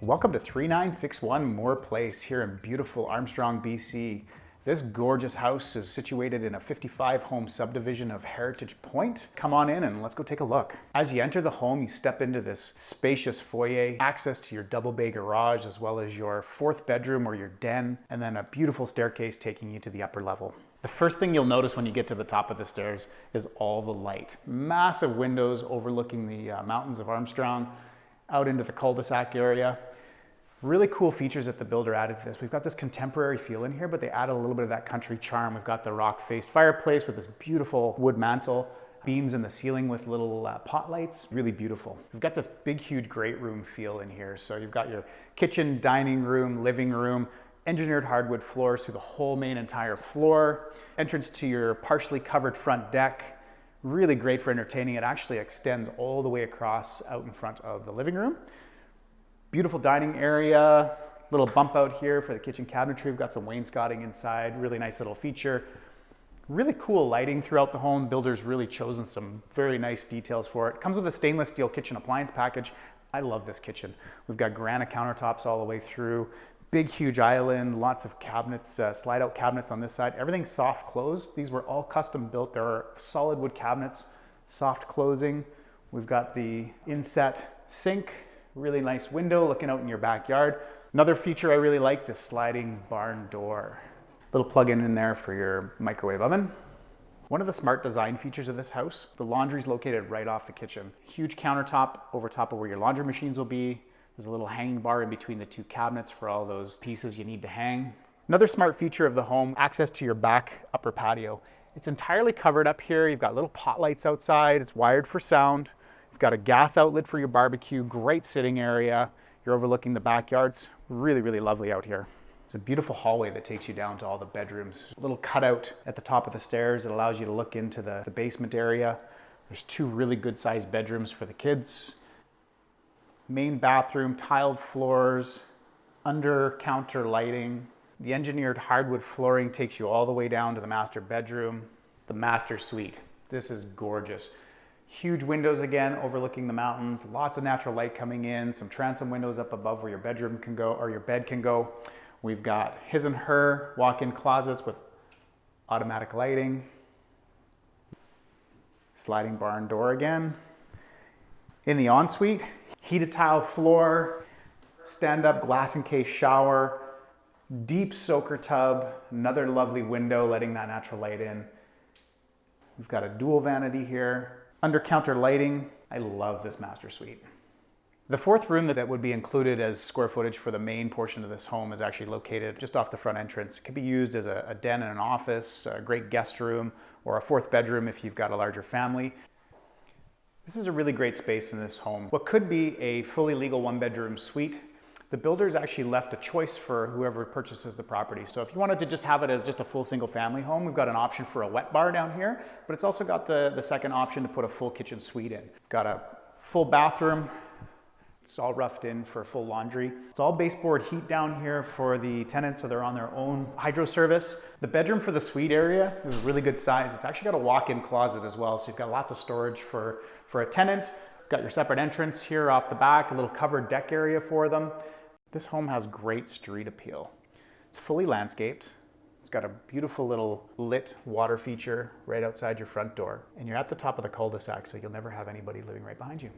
Welcome to 3961Moore Place here in beautiful Armstrong, BC. This gorgeous house is situated in a 55-home subdivision of Heritage Point. Come on in and let's go take a look. As you enter the home, you step into this spacious foyer, access to your double bay garage, as well as your fourth bedroom or your den, and then a beautiful staircase taking you to the upper level. The first thing you'll notice when you get to the top of the stairs is all the light. Massive windows overlooking the mountains of Armstrong, out into the cul-de-sac area. Really cool features that the builder added to this. We've got this contemporary feel in here, but they added a little bit of that country charm. We've got the rock-faced fireplace with this beautiful wood mantle, beams in the ceiling with little pot lights. Really beautiful. We've got this big, huge great room feel in here. So you've got your kitchen, dining room, living room, engineered hardwood floors through the whole main entire floor. Entrance to your partially covered front deck. Really great for entertaining. It actually extends all the way across out in front of the living room. Beautiful dining area, little bump out here for the kitchen cabinetry. We've got some wainscoting inside, really nice little feature. Really cool lighting throughout the home. Builder's really chosen some very nice details for it. Comes with a stainless steel kitchen appliance package. I love this kitchen. We've got granite countertops all the way through. Big, huge island, lots of cabinets, slide out cabinets on this side. Everything's soft close. These were all custom built. There are solid wood cabinets, soft closing. We've got the inset sink. Really nice window looking out in your backyard. Another feature I really like, this sliding barn door. Little plug-in in there for your microwave oven. One of the smart design features of this house, the laundry is located right off the kitchen. Huge countertop over top of where your laundry machines will be. There's a little hanging bar in between the two cabinets for all those pieces you need to hang. Another smart feature of the home, access to your back upper patio. It's entirely covered up here. You've got little pot lights outside. It's wired for sound. You've got a gas outlet for your barbecue, great sitting area. You're overlooking the backyards. Really, really lovely out here. It's a beautiful hallway that takes you down to all the bedrooms. A little cutout at the top of the stairs that allows you to look into the basement area. There's two really good sized bedrooms for the kids. Main bathroom, tiled floors, under counter lighting. The engineered hardwood flooring takes you all the way down to the master bedroom. The master suite. This is gorgeous. Huge windows again, overlooking the mountains, lots of natural light coming in, some transom windows up above where your bedroom can go, or your bed can go. We've got his and her walk-in closets with automatic lighting. Sliding barn door again. In the ensuite, heated tile floor, stand-up glass encased shower, deep soaker tub, another lovely window letting that natural light in. We've got a dual vanity here. Under counter lighting. I love this master suite. The fourth room that would be included as square footage for the main portion of this home is actually located just off the front entrance. It could be used as a den and an office, a great guest room, or a fourth bedroom if you've got a larger family. This is a really great space in this home. What could be a fully legal one-bedroom suite, the builders actually left a choice for whoever purchases the property. So if you wanted to just have it as just a full single family home, we've got an option for a wet bar down here, but it's also got the second option to put a full kitchen suite in. Got a full bathroom. It's all roughed in for full laundry. It's all baseboard heat down here for the tenants, so they're on their own hydro service. The bedroom for the suite area is a really good size. It's actually got a walk-in closet as well, so you've got lots of storage for a tenant. Got your separate entrance here off the back, a little covered deck area for them. This home has great street appeal. It's fully landscaped. It's got a beautiful little lit water feature right outside your front door. And you're at the top of the cul-de-sac, so you'll never have anybody living right behind you.